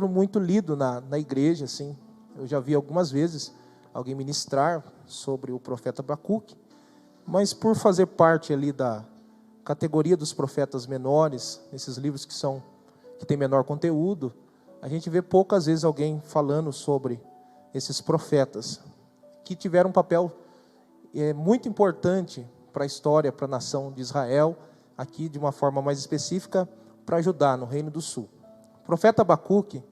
muito lido na igreja, assim. Eu já vi algumas vezes alguém ministrar sobre o profeta Abacuque, mas por fazer parte ali da categoria dos profetas menores, esses livros que têm menor conteúdo, a gente vê poucas vezes alguém falando sobre esses profetas, que tiveram um papel muito importante para a história, para a nação de Israel, aqui de uma forma mais específica, para ajudar no Reino do Sul. O profeta Abacuque,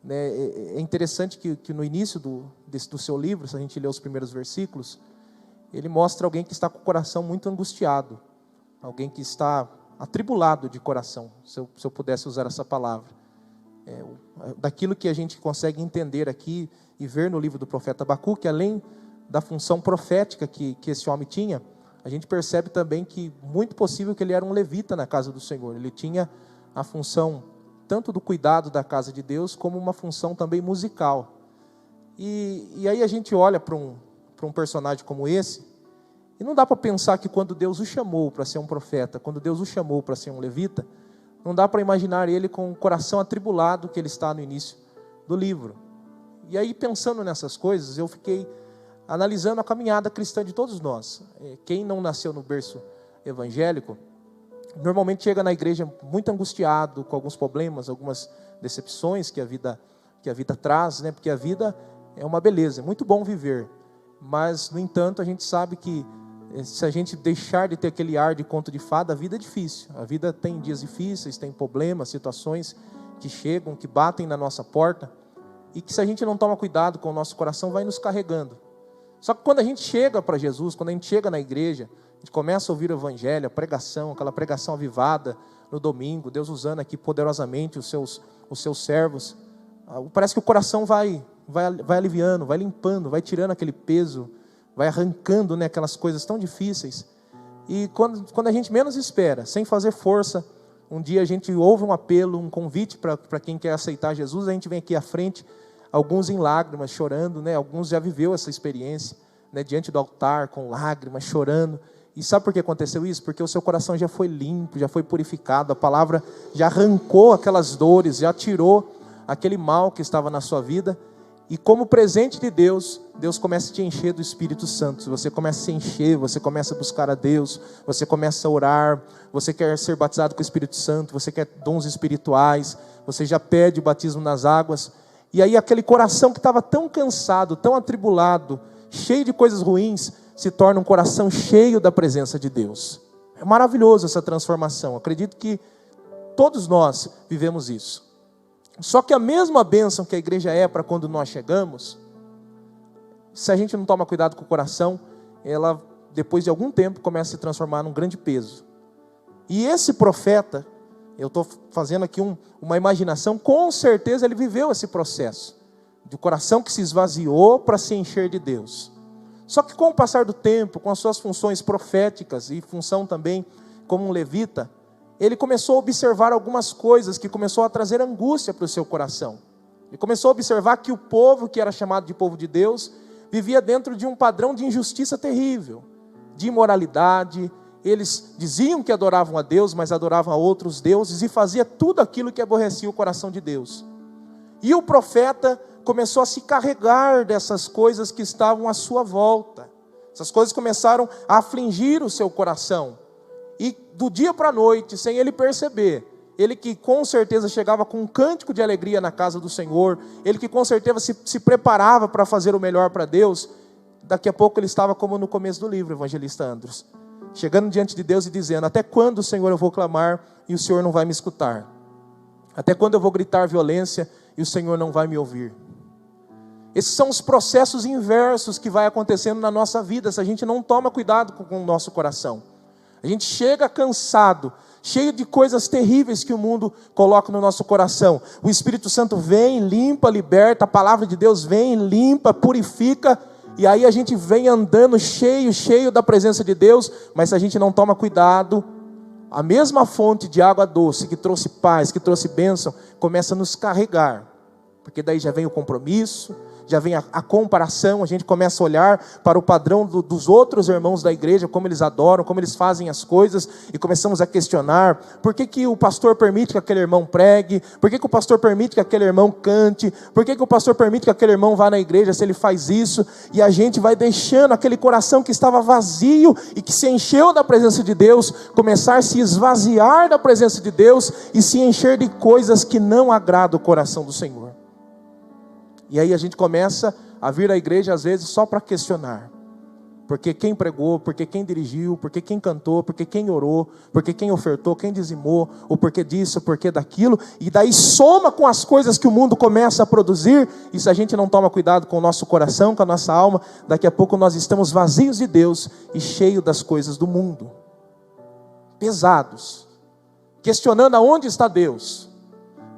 né, é interessante que no início do seu livro, se a gente ler os primeiros versículos, ele mostra alguém que está com o coração muito angustiado, alguém que está atribulado de coração, se eu pudesse usar essa palavra. Daquilo que a gente consegue entender aqui e ver no livro do profeta Abacuque, além da função profética que esse homem tinha, a gente percebe também que muito possível que ele era um levita na casa do Senhor. Ele tinha a função tanto do cuidado da casa de Deus, como uma função também musical. E aí a gente olha para um personagem como esse, e não dá para pensar que quando Deus o chamou para ser um profeta, quando Deus o chamou para ser um levita, não dá para imaginar ele com o coração atribulado que ele está no início do livro. E aí, pensando nessas coisas, eu fiquei analisando a caminhada cristã de todos nós. Quem não nasceu no berço evangélico, normalmente chega na igreja muito angustiado, com alguns problemas, algumas decepções que a vida traz, né? Porque a vida é uma beleza, é muito bom viver. Mas, no entanto, a gente sabe que se a gente deixar de ter aquele ar de conto de fada, a vida é difícil. A vida tem dias difíceis, tem problemas, situações que chegam, que batem na nossa porta, e que se a gente não toma cuidado com o nosso coração, vai nos carregando. Só que quando a gente chega para Jesus, quando a gente chega na igreja, a gente começa a ouvir o evangelho, a pregação, aquela pregação avivada no domingo, Deus usando aqui poderosamente os seus servos, parece que o coração vai aliviando, vai limpando, vai tirando aquele peso, vai arrancando, né, aquelas coisas tão difíceis. E quando a gente menos espera, sem fazer força, um dia a gente ouve um apelo, um convite para quem quer aceitar Jesus, a gente vem aqui à frente, alguns em lágrimas, chorando, né? Alguns já viveu essa experiência, né? Diante do altar, com lágrimas, chorando. E sabe por que aconteceu isso? Porque o seu coração já foi limpo, já foi purificado, a palavra já arrancou aquelas dores, já tirou aquele mal que estava na sua vida. E como presente de Deus, Deus começa a te encher do Espírito Santo. Você começa a se encher, você começa a buscar a Deus, você começa a orar, você quer ser batizado com o Espírito Santo, você quer dons espirituais, você já pede o batismo nas águas. E aí aquele coração que estava tão cansado, tão atribulado, cheio de coisas ruins, se torna um coração cheio da presença de Deus. É maravilhoso essa transformação. Acredito que todos nós vivemos isso. Só que a mesma bênção que a igreja é para quando nós chegamos, se a gente não toma cuidado com o coração, ela, depois de algum tempo, começa a se transformar num grande peso. E esse profeta, eu estou fazendo aqui uma imaginação, com certeza ele viveu esse processo, de coração que se esvaziou para se encher de Deus. Só que com o passar do tempo, com as suas funções proféticas e função também como um levita, ele começou a observar algumas coisas que começou a trazer angústia para o seu coração. Ele começou a observar que o povo, que era chamado de povo de Deus, vivia dentro de um padrão de injustiça terrível, de imoralidade. Eles diziam que adoravam a Deus, mas adoravam a outros deuses, e fazia tudo aquilo que aborrecia o coração de Deus. E o profeta começou a se carregar dessas coisas que estavam à sua volta. Essas coisas começaram a afligir o seu coração. E do dia para a noite, sem ele perceber, ele que com certeza chegava com um cântico de alegria na casa do Senhor, ele que com certeza se preparava para fazer o melhor para Deus, daqui a pouco ele estava como no começo do livro, evangelista Andros, chegando diante de Deus e dizendo: até quando, Senhor, eu vou clamar e o Senhor não vai me escutar? Até quando eu vou gritar violência e o Senhor não vai me ouvir? Esses são os processos inversos que vai acontecendo na nossa vida, se a gente não toma cuidado com o nosso coração. A gente chega cansado, cheio de coisas terríveis que o mundo coloca no nosso coração. O Espírito Santo vem, limpa, liberta, a palavra de Deus vem, limpa, purifica, e aí a gente vem andando cheio da presença de Deus, mas se a gente não toma cuidado, a mesma fonte de água doce que trouxe paz, que trouxe bênção, começa a nos carregar, porque daí já vem o compromisso, já vem a comparação, a gente começa a olhar para o padrão dos outros irmãos da igreja, como eles adoram, como eles fazem as coisas, e começamos a questionar, por que o pastor permite que aquele irmão pregue, por que o pastor permite que aquele irmão cante, por que o pastor permite que aquele irmão vá na igreja se ele faz isso, e a gente vai deixando aquele coração que estava vazio, e que se encheu da presença de Deus, começar a se esvaziar da presença de Deus, e se encher de coisas que não agradam o coração do Senhor. E aí a gente começa a vir à igreja às vezes só para questionar. Porque quem pregou, porque quem dirigiu, porque quem cantou, porque quem orou, porque quem ofertou, quem dizimou, o porquê disso, o porquê daquilo. E daí soma com as coisas que o mundo começa a produzir. E se a gente não toma cuidado com o nosso coração, com a nossa alma, daqui a pouco nós estamos vazios de Deus e cheios das coisas do mundo. Pesados. Questionando aonde está Deus.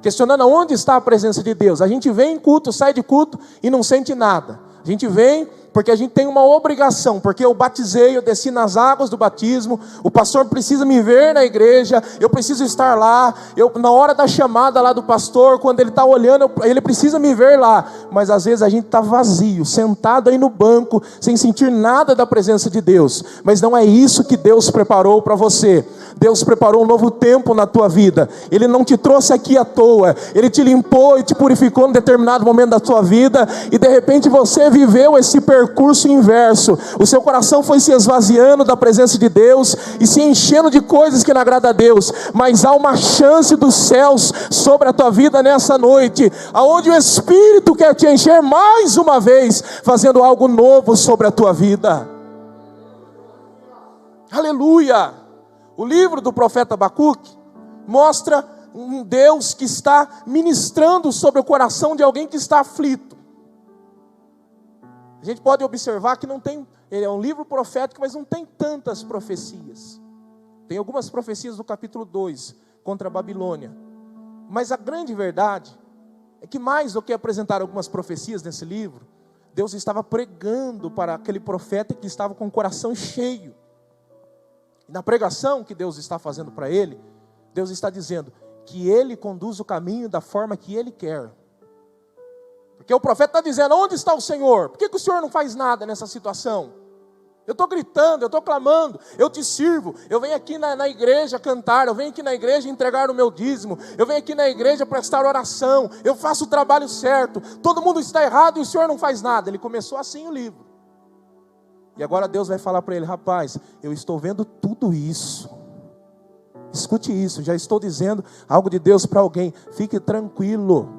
Questionando aonde está a presença de Deus. A gente vem em culto, sai de culto e não sente nada. A gente vem porque a gente tem uma obrigação, porque eu batizei, eu desci nas águas do batismo, o pastor precisa me ver na igreja, eu preciso estar lá, na hora da chamada lá do pastor, quando ele está olhando, ele precisa me ver lá, mas às vezes a gente está vazio, sentado aí no banco, sem sentir nada da presença de Deus, mas não é isso que Deus preparou para você. Deus preparou um novo tempo na tua vida, Ele não te trouxe aqui à toa, Ele te limpou e te purificou em determinado momento da tua vida, e de repente você viveu esse percurso inverso, o seu coração foi se esvaziando da presença de Deus, e se enchendo de coisas que não agradam a Deus, mas há uma chance dos céus sobre a tua vida nessa noite, aonde o Espírito quer te encher mais uma vez, fazendo algo novo sobre a tua vida. Aleluia! O livro do profeta Abacuque mostra um Deus que está ministrando sobre o coração de alguém que está aflito. A gente pode observar que não tem, ele é um livro profético, mas não tem tantas profecias. Tem algumas profecias do capítulo 2 contra a Babilônia. Mas a grande verdade é que mais do que apresentar algumas profecias nesse livro, Deus estava pregando para aquele profeta que estava com o coração cheio. Na pregação que Deus está fazendo para ele, Deus está dizendo que ele conduz o caminho da forma que ele quer. Porque o profeta está dizendo, onde está o Senhor? Por que o Senhor não faz nada nessa situação? Eu estou gritando, eu estou clamando, eu te sirvo, eu venho aqui na igreja cantar, eu venho aqui na igreja entregar o meu dízimo, eu venho aqui na igreja prestar oração, eu faço o trabalho certo, todo mundo está errado e o Senhor não faz nada. Ele começou assim o livro. E agora Deus vai falar para ele, rapaz, eu estou vendo tudo isso. Escute isso, já estou dizendo algo de Deus para alguém. Fique tranquilo.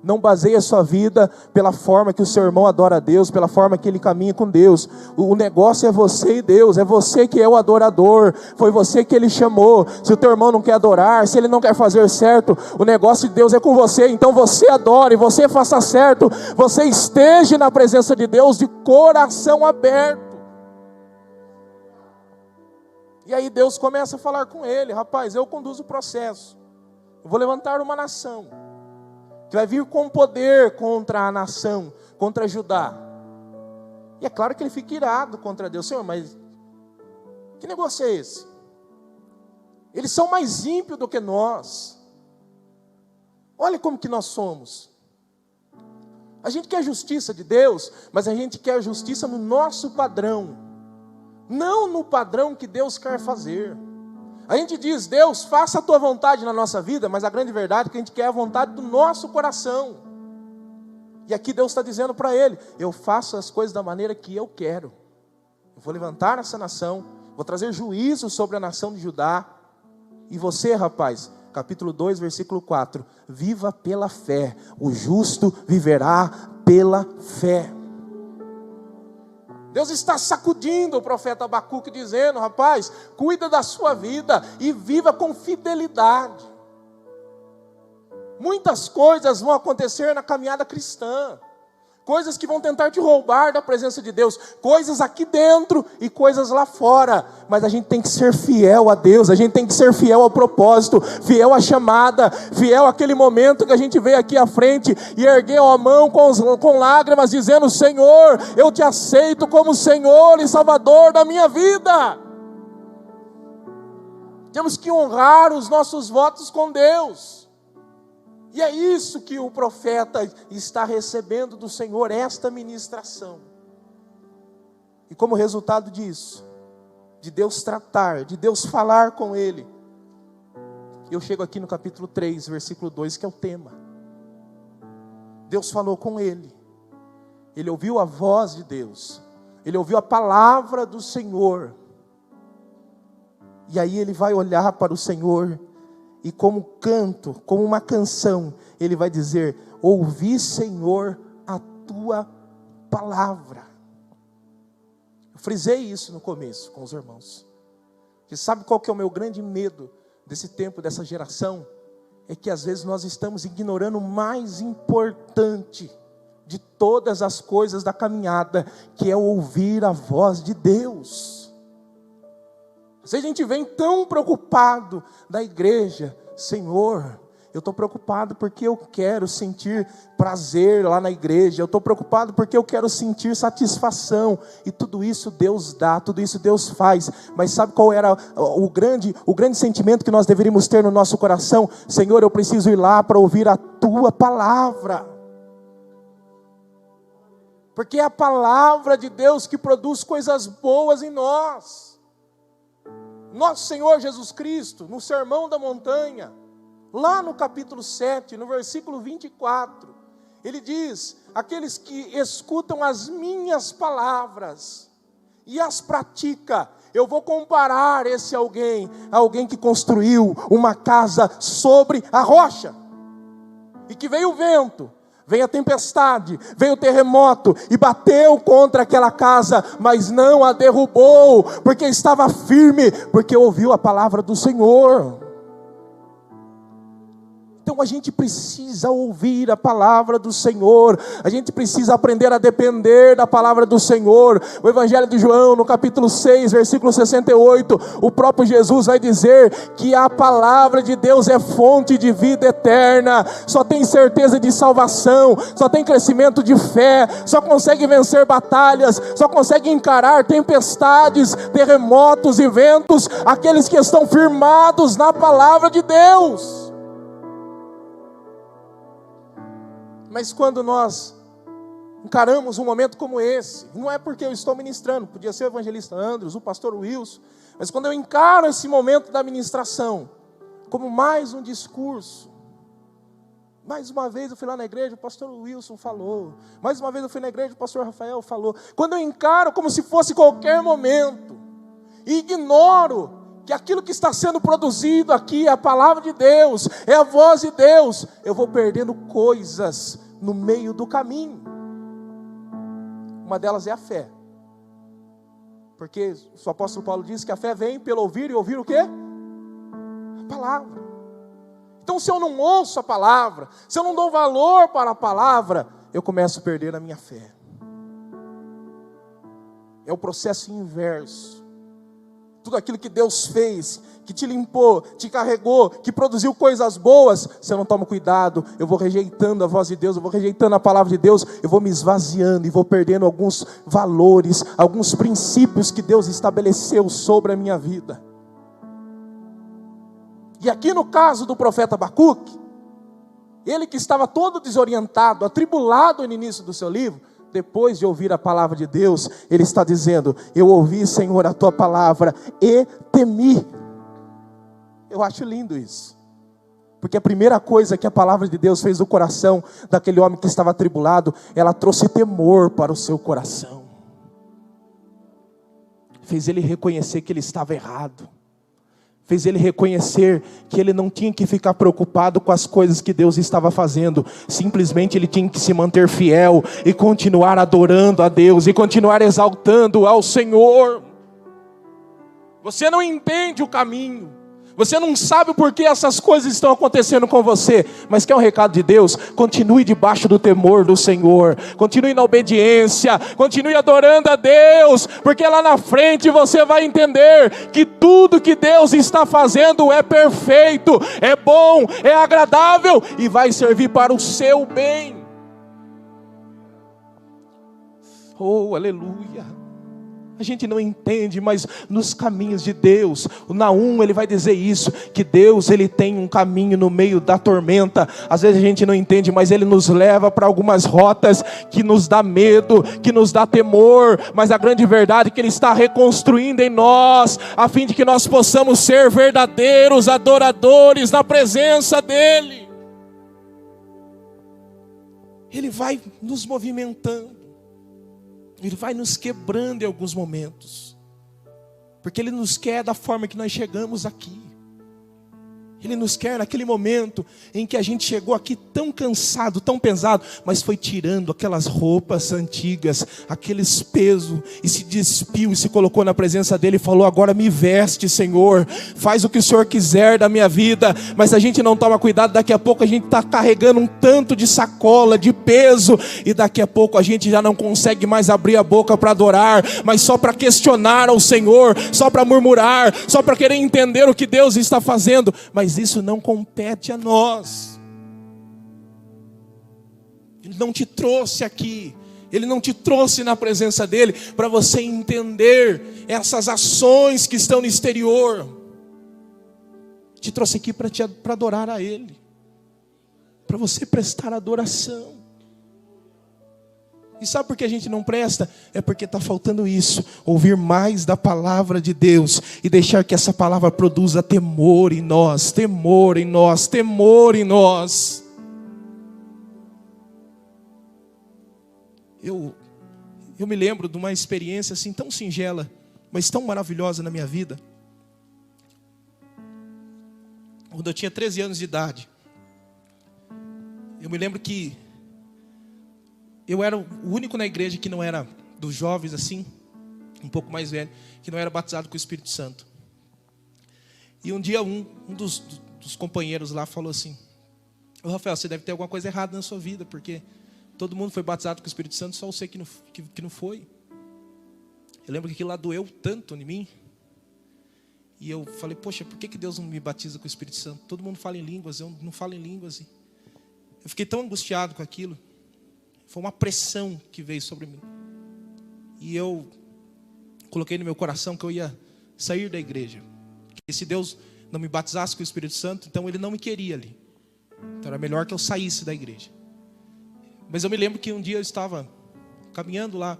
Não baseie a sua vida pela forma que o seu irmão adora a Deus, pela forma que ele caminha com Deus. O negócio é você e Deus, é você que é o adorador, foi você que ele chamou. Se o teu irmão não quer adorar, se ele não quer fazer certo, o negócio de Deus é com você. Então você adore, você faça certo, você esteja na presença de Deus de coração aberto. E aí Deus começa a falar com ele, rapaz, eu conduzo o processo, eu vou levantar uma nação, que vai vir com poder contra a nação, contra Judá. E é claro que ele fica irado contra Deus. Senhor, mas que negócio é esse? Eles são mais ímpios do que nós. Olha como que nós somos. A gente quer justiça de Deus, mas a gente quer justiça no nosso padrão, não no padrão que Deus quer fazer. A gente diz, Deus, faça a tua vontade na nossa vida, mas a grande verdade é que a gente quer a vontade do nosso coração. E aqui Deus está dizendo para ele, eu faço as coisas da maneira que eu quero. Eu vou levantar essa nação, vou trazer juízo sobre a nação de Judá. E você, rapaz, capítulo 2, versículo 4, viva pela fé, o justo viverá pela fé. Deus está sacudindo o profeta Abacuque, dizendo, rapaz, cuida da sua vida e viva com fidelidade. Muitas coisas vão acontecer na caminhada cristã, coisas que vão tentar te roubar da presença de Deus, coisas aqui dentro e coisas lá fora, mas a gente tem que ser fiel a Deus, a gente tem que ser fiel ao propósito, fiel à chamada, fiel àquele momento que a gente veio aqui à frente e ergueu a mão com lágrimas, dizendo, Senhor, eu te aceito como Senhor e Salvador da minha vida. Temos que honrar os nossos votos com Deus. E é isso que o profeta está recebendo do Senhor, esta ministração. E como resultado disso, de Deus tratar, de Deus falar com ele, eu chego aqui no capítulo 3, versículo 2, que é o tema. Deus falou com ele. Ele ouviu a voz de Deus. Ele ouviu a palavra do Senhor. E aí ele vai olhar para o Senhor e como canto, como uma canção, ele vai dizer: ouvi, Senhor, a tua palavra. Eu frisei isso no começo com os irmãos. Você sabe qual que é o meu grande medo desse tempo, dessa geração? É que às vezes nós estamos ignorando o mais importante de todas as coisas da caminhada, que é ouvir a voz de Deus. Se a gente vem tão preocupado da igreja, Senhor, eu estou preocupado porque eu quero sentir prazer lá na igreja, eu estou preocupado porque eu quero sentir satisfação, e tudo isso Deus dá, tudo isso Deus faz, mas sabe qual era o grande sentimento que nós deveríamos ter no nosso coração? Senhor, eu preciso ir lá para ouvir a tua palavra, porque é a palavra de Deus que produz coisas boas em nós. Nosso Senhor Jesus Cristo, no Sermão da Montanha, lá no capítulo 7, no versículo 24, ele diz: aqueles que escutam as minhas palavras e as pratica, eu vou comparar esse alguém a alguém que construiu uma casa sobre a rocha, e que veio o vento, veio a tempestade, veio o terremoto e bateu contra aquela casa, mas não a derrubou, porque estava firme, porque ouviu a palavra do Senhor. Então a gente precisa ouvir a palavra do Senhor, a gente precisa aprender a depender da palavra do Senhor. O Evangelho de João, no capítulo 6, versículo 68, o próprio Jesus vai dizer que a palavra de Deus é fonte de vida eterna, só tem certeza de salvação, só tem crescimento de fé, só consegue vencer batalhas, só consegue encarar tempestades, terremotos e ventos, aqueles que estão firmados na palavra de Deus. Mas quando nós encaramos um momento como esse, não é porque eu estou ministrando, podia ser o evangelista Andros, o pastor Wilson, mas quando eu encaro esse momento da ministração como mais um discurso, mais uma vez eu fui lá na igreja, o pastor Wilson falou, mais uma vez eu fui na igreja, o pastor Rafael falou, quando eu encaro como se fosse qualquer momento, e ignoro que aquilo que está sendo produzido aqui é a palavra de Deus, é a voz de Deus, eu vou perdendo coisas no meio do caminho. Uma delas é a fé, porque o apóstolo Paulo diz que a fé vem pelo ouvir, e ouvir o quê? A palavra. Então se eu não ouço a palavra, se eu não dou valor para a palavra, eu começo a perder a minha fé. É o processo inverso. Tudo aquilo que Deus fez, que te limpou, te carregou, que produziu coisas boas, se eu não tomo cuidado, eu vou rejeitando a voz de Deus, eu vou rejeitando a palavra de Deus, eu vou me esvaziando e vou perdendo alguns valores, alguns princípios que Deus estabeleceu sobre a minha vida. E aqui no caso do profeta Abacuque, ele que estava todo desorientado, atribulado no início do seu livro, depois de ouvir a palavra de Deus, ele está dizendo: eu ouvi, Senhor, a tua palavra e temi. Eu acho lindo isso, porque a primeira coisa que a palavra de Deus fez no coração daquele homem que estava atribulado, ela trouxe temor para o seu coração, fez ele reconhecer que ele estava errado, fez ele reconhecer que ele não tinha que ficar preocupado com as coisas que Deus estava fazendo. Simplesmente ele tinha que se manter fiel e continuar adorando a Deus, e continuar exaltando ao Senhor. Você não entende o caminho, você não sabe por que essas coisas estão acontecendo com você, mas quer um recado de Deus? Continue debaixo do temor do Senhor, continue na obediência, continue adorando a Deus, porque lá na frente você vai entender que tudo que Deus está fazendo é perfeito, é bom, é agradável e vai servir para o seu bem. Oh, aleluia! A gente não entende, mas nos caminhos de Deus, o Naum, ele vai dizer isso, que Deus, ele tem um caminho no meio da tormenta. Às vezes a gente não entende, mas ele nos leva para algumas rotas que nos dá medo, que nos dá temor, mas a grande verdade é que ele está reconstruindo em nós, a fim de que nós possamos ser verdadeiros adoradores na presença dele. Ele vai nos movimentando, ele vai nos quebrando em alguns momentos, porque ele nos quer da forma que nós chegamos aqui. Ele nos quer naquele momento em que a gente chegou aqui tão cansado, tão pesado, mas foi tirando aquelas roupas antigas, aqueles pesos, e se despiu e se colocou na presença dele e falou: agora me veste, Senhor, faz o que o Senhor quiser da minha vida. Mas a gente não toma cuidado, daqui a pouco a gente está carregando um tanto de sacola, de peso, e daqui a pouco a gente já não consegue mais abrir a boca para adorar, mas só para questionar ao Senhor, só para murmurar, só para querer entender o que Deus está fazendo. Mas isso não compete a nós. Ele não te trouxe aqui, ele não te trouxe na presença dele para você entender essas ações que estão no exterior. Te trouxe aqui para adorar a ele, para você prestar adoração. E sabe por que a gente não presta? É porque está faltando isso, ouvir mais da palavra de Deus e deixar que essa palavra produza temor em nós, temor em nós, temor em nós. Eu me lembro de uma experiência assim tão singela, mas tão maravilhosa na minha vida. Quando eu tinha 13 anos de idade, eu me lembro que eu era o único na igreja que não era dos jovens assim, um pouco mais velho, que não era batizado com o Espírito Santo. E um dia um dos companheiros lá falou assim: ô Rafael, você deve ter alguma coisa errada na sua vida, porque todo mundo foi batizado com o Espírito Santo, só você que não foi. Eu lembro que aquilo lá doeu tanto em mim. E eu falei: poxa, por que Deus não me batiza com o Espírito Santo? Todo mundo fala em línguas, eu não falo em línguas. Eu fiquei tão angustiado com aquilo. Foi uma pressão que veio sobre mim. E eu coloquei no meu coração que eu ia sair da igreja. Que se Deus não me batizasse com o Espírito Santo, então ele não me queria ali. Então era melhor que eu saísse da igreja. Mas eu me lembro que um dia eu estava caminhando lá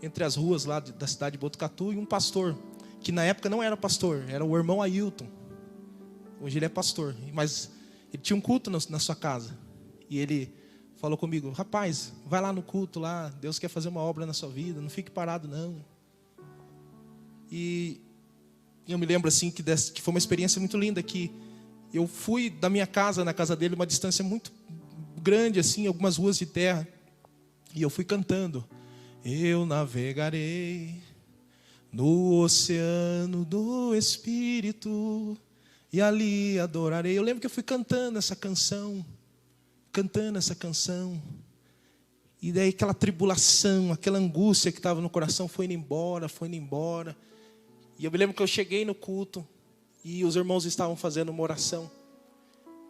entre as ruas lá da cidade de Botucatu, e um pastor, que na época não era pastor, era o irmão Ailton. Hoje ele é pastor, mas ele tinha um culto na sua casa. E ele falou comigo: rapaz, vai lá no culto lá, Deus quer fazer uma obra na sua vida, não fique parado não. E eu me lembro assim que foi uma experiência muito linda, que eu fui da minha casa na casa dele, uma distância muito grande assim, algumas ruas de terra, e eu fui cantando: eu navegarei no oceano do Espírito e ali adorarei. Eu lembro que eu fui cantando essa canção, e daí aquela tribulação, aquela angústia que estava no coração foi indo embora. E eu me lembro que eu cheguei no culto e os irmãos estavam fazendo uma oração,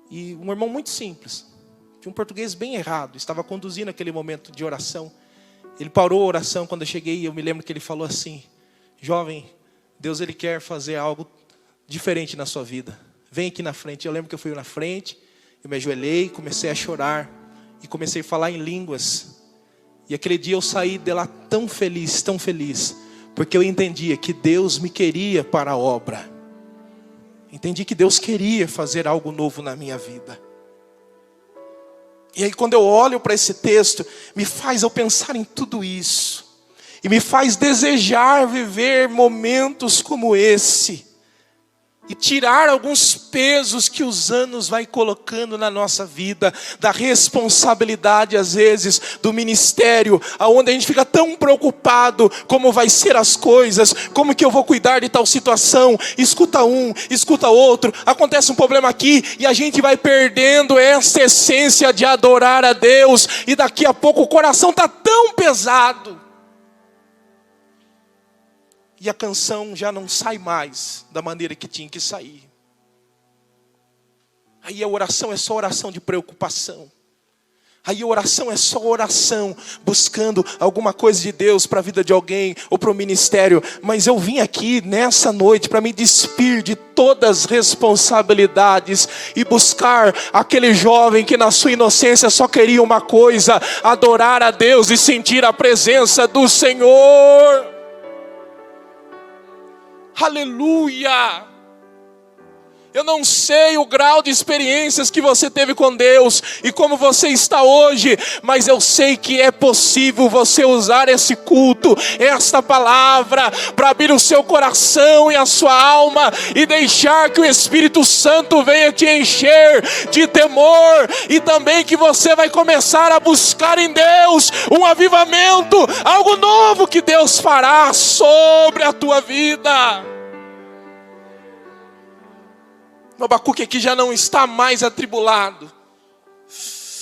e um irmão muito simples, de um português bem errado, estava conduzindo aquele momento de oração. Ele parou a oração quando eu cheguei, e eu me lembro que ele falou assim: jovem, Deus ele quer fazer algo diferente na sua vida, vem aqui na frente. Eu lembro que eu fui na frente, eu me ajoelhei, comecei a chorar e comecei a falar em línguas. E aquele dia eu saí de lá tão feliz, porque eu entendia que Deus me queria para a obra. Entendi que Deus queria fazer algo novo na minha vida. E aí quando eu olho para esse texto, me faz eu pensar em tudo isso. E me faz desejar viver momentos como esse. E tirar alguns pesos que os anos vai colocando na nossa vida, da responsabilidade às vezes do ministério, aonde a gente fica tão preocupado como vai ser as coisas, como que eu vou cuidar de tal situação, escuta um, escuta outro, acontece um problema aqui, e a gente vai perdendo essa essência de adorar a Deus, e daqui a pouco o coração está tão pesado, e a canção já não sai mais da maneira que tinha que sair. Aí a oração é só oração de preocupação. Aí oração é só oração, buscando alguma coisa de Deus para a vida de alguém ou para o ministério. Mas eu vim aqui nessa noite para me despir de todas as responsabilidades e buscar aquele jovem que na sua inocência só queria uma coisa: adorar a Deus e sentir a presença do Senhor. Aleluia! Eu não sei o grau de experiências que você teve com Deus e como você está hoje, mas eu sei que é possível você usar esse culto, esta palavra, para abrir o seu coração e a sua alma e deixar que o Espírito Santo venha te encher de temor, e também que você vai começar a buscar em Deus um avivamento, algo novo que Deus fará sobre a tua vida. O Abacuque aqui já não está mais atribulado,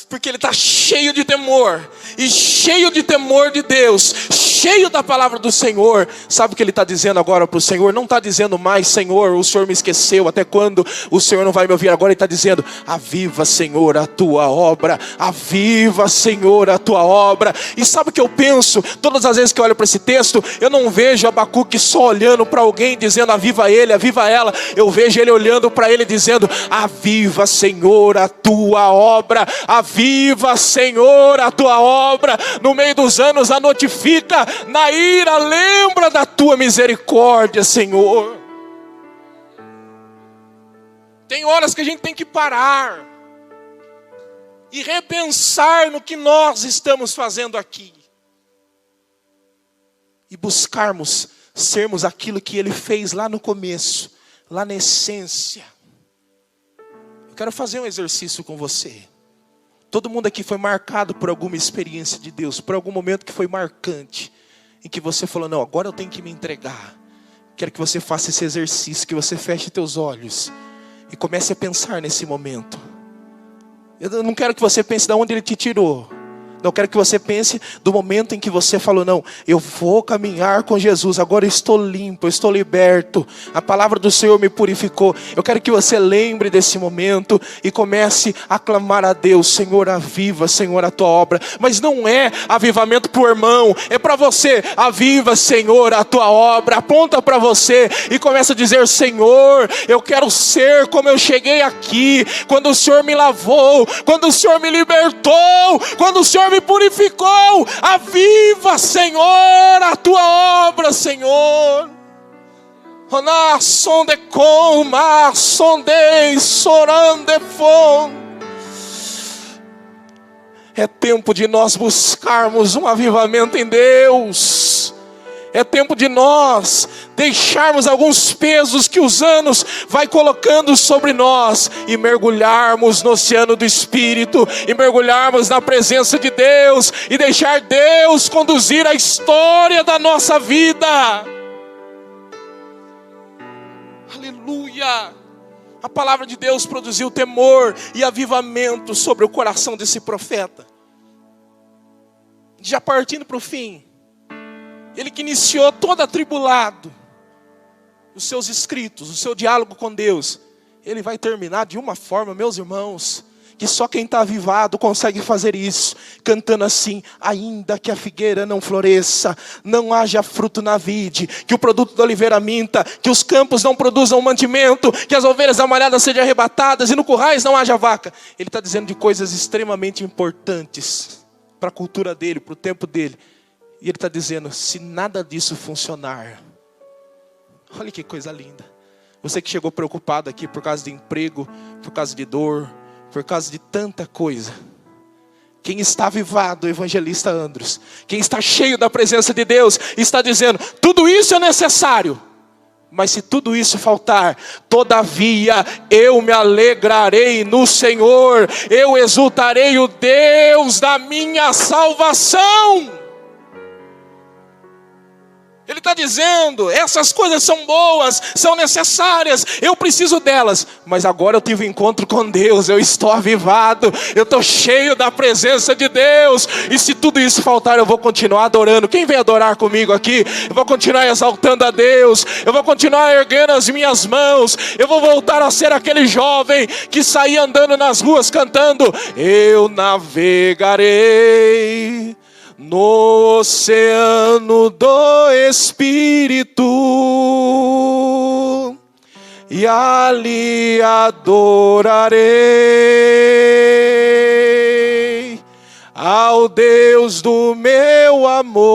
porque ele está cheio de temor, e cheio de temor de Deus, cheio da palavra do Senhor. Sabe o que ele está dizendo agora para o Senhor? Não está dizendo mais: Senhor, o Senhor me esqueceu, até quando o Senhor não vai me ouvir? Agora ele está dizendo: aviva, Senhor, a tua obra, aviva, Senhor, a tua obra. E sabe o que eu penso? Todas as vezes que eu olho para esse texto, eu não vejo Abacuque só olhando para alguém dizendo aviva ele, aviva ela. Eu vejo ele olhando para ele dizendo: aviva, Senhor, a tua obra, aviva, Senhor, a tua obra. No meio dos anos a notifica, na ira lembra da tua misericórdia, Senhor. Tem horas que a gente tem que parar e repensar no que nós estamos fazendo aqui e buscarmos sermos aquilo que Ele fez lá no começo, lá na essência. Eu quero fazer um exercício com você. Todo mundo aqui foi marcado por alguma experiência de Deus, por algum momento que foi marcante, em que você falou: não, agora eu tenho que me entregar. Quero que você faça esse exercício, que você feche teus olhos e comece a pensar nesse momento. Eu não quero que você pense de onde Ele te tirou. Não quero que você pense do momento em que você falou: não, eu vou caminhar com Jesus, agora eu estou limpo, eu estou liberto, a palavra do Senhor me purificou. Eu quero que você lembre desse momento e comece a clamar a Deus: Senhor, aviva, Senhor, a tua obra. Mas não é avivamento para o irmão, é para você. Aviva, Senhor, a tua obra. Aponta para você e começa a dizer: Senhor, eu quero ser como eu cheguei aqui, quando o Senhor me lavou, quando o Senhor me libertou, quando o Senhor me purificou. Aviva, Senhor, a tua obra, Senhor. É tempo de nós buscarmos um avivamento em Deus. É tempo de nós deixarmos alguns pesos que os anos vai colocando sobre nós e mergulharmos no oceano do Espírito, e mergulharmos na presença de Deus e deixar Deus conduzir a história da nossa vida. Aleluia! A palavra de Deus produziu temor e avivamento sobre o coração desse profeta. Já partindo para o fim, ele que iniciou todo atribulado os seus escritos, o seu diálogo com Deus, ele vai terminar de uma forma, meus irmãos, que só quem está avivado consegue fazer isso, cantando assim: ainda que a figueira não floresça, não haja fruto na vide, que o produto da oliveira minta, que os campos não produzam mantimento, que as ovelhas amalhadas sejam arrebatadas e no currais não haja vaca. Ele está dizendo de coisas extremamente importantes para a cultura dele, para o tempo dele. E ele está dizendo: se nada disso funcionar, olha que coisa linda. Você que chegou preocupado aqui por causa de emprego, por causa de dor, por causa de tanta coisa. Quem está avivado, o evangelista Andros, quem está cheio da presença de Deus, está dizendo: tudo isso é necessário. Mas se tudo isso faltar, todavia eu me alegrarei no Senhor, eu exultarei o Deus da minha salvação. Ele está dizendo, essas coisas são boas, são necessárias, eu preciso delas. Mas agora eu tive um encontro com Deus, eu estou avivado, eu estou cheio da presença de Deus. E se tudo isso faltar, eu vou continuar adorando. Quem vem adorar comigo aqui? Eu vou continuar exaltando a Deus, eu vou continuar erguendo as minhas mãos. Eu vou voltar a ser aquele jovem que saía andando nas ruas cantando: eu navegarei no oceano do Espírito, e ali adorarei ao Deus do meu amor.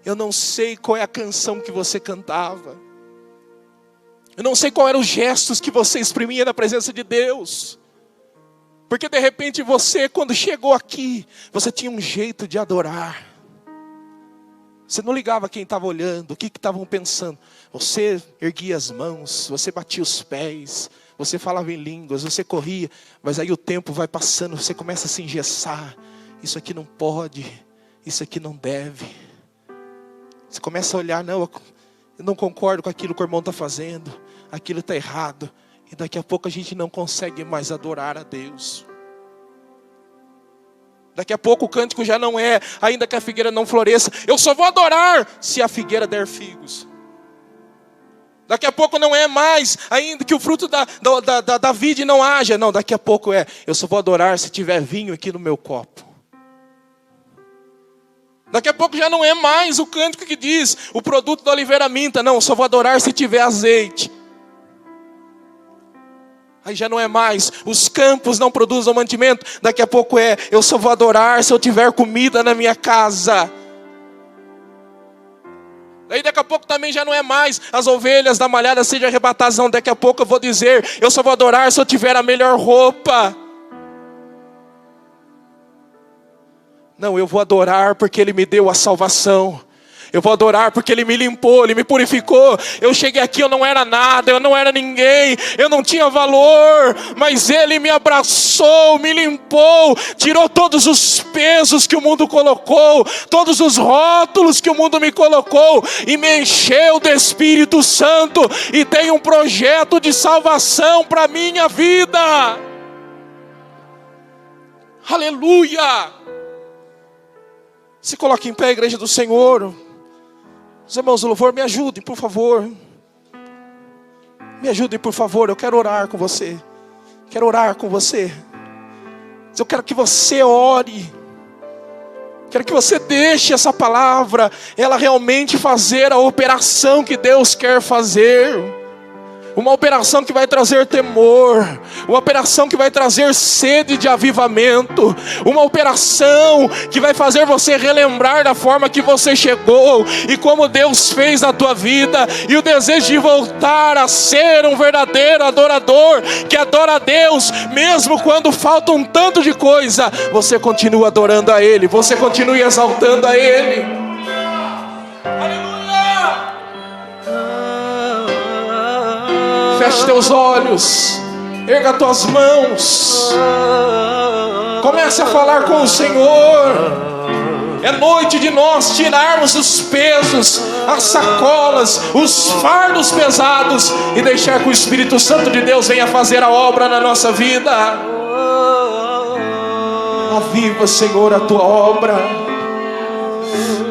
Eu não sei qual é a canção que você cantava, eu não sei qual eram os gestos que você exprimia na presença de Deus. Porque de repente você, quando chegou aqui, você tinha um jeito de adorar. Você não ligava quem estava olhando, o que estavam pensando. Você erguia as mãos, você batia os pés, você falava em línguas, você corria. Mas aí o tempo vai passando, você começa a se engessar. Isso aqui não pode, isso aqui não deve. Você começa a olhar, não, eu não concordo com aquilo que o irmão está fazendo. Aquilo está errado. E daqui a pouco a gente não consegue mais adorar a Deus. Daqui a pouco o cântico já não é, ainda que a figueira não floresça, eu só vou adorar se a figueira der figos. Daqui a pouco não é mais, ainda que o fruto da vide não haja. Não, daqui a pouco é, eu só vou adorar se tiver vinho aqui no meu copo. Daqui a pouco já não é mais o cântico que diz, o produto da oliveira minta. Não, eu só vou adorar se tiver azeite. Aí já não é mais, os campos não produzem mantimento. Daqui a pouco é, eu só vou adorar se eu tiver comida na minha casa. Daí daqui a pouco também já não é mais, as ovelhas da malhada sejam arrebatadas. Não, daqui a pouco eu vou dizer, eu só vou adorar se eu tiver a melhor roupa. Não, eu vou adorar porque Ele me deu a salvação. Eu vou adorar porque Ele me limpou, Ele me purificou. Eu cheguei aqui, eu não era nada, eu não era ninguém, eu não tinha valor. Mas Ele me abraçou, me limpou, tirou todos os pesos que o mundo colocou, todos os rótulos que o mundo me colocou, e me encheu do Espírito Santo. E tem um projeto de salvação para a minha vida. Aleluia! Se coloque em pé, igreja do Senhor. Os irmãos do louvor, me ajudem, por favor. Me ajudem, por favor. Eu quero orar com você. Quero orar com você. Eu quero que você ore. Quero que você deixe essa palavra, ela realmente fazer a operação que Deus quer fazer. Uma operação que vai trazer temor, uma operação que vai trazer sede de avivamento, uma operação que vai fazer você relembrar da forma que você chegou e como Deus fez na tua vida, e o desejo de voltar a ser um verdadeiro adorador, que adora a Deus, mesmo quando falta um tanto de coisa, você continua adorando a Ele, você continua exaltando a Ele. Aleluia! Feche teus olhos, erga tuas mãos, comece a falar com o Senhor. É noite de nós tirarmos os pesos, as sacolas, os fardos pesados e deixar que o Espírito Santo de Deus venha fazer a obra na nossa vida. Aviva, Senhor, a tua obra.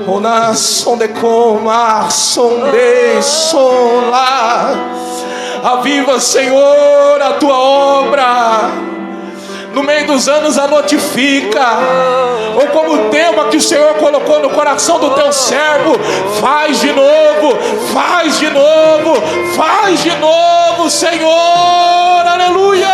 Ona sonde coma, sonde sola. Aviva, Senhor, a tua obra. No meio dos anos a notifica. Ou como tema que o Senhor colocou no coração do teu servo. Faz de novo, faz de novo, faz de novo, Senhor. Aleluia.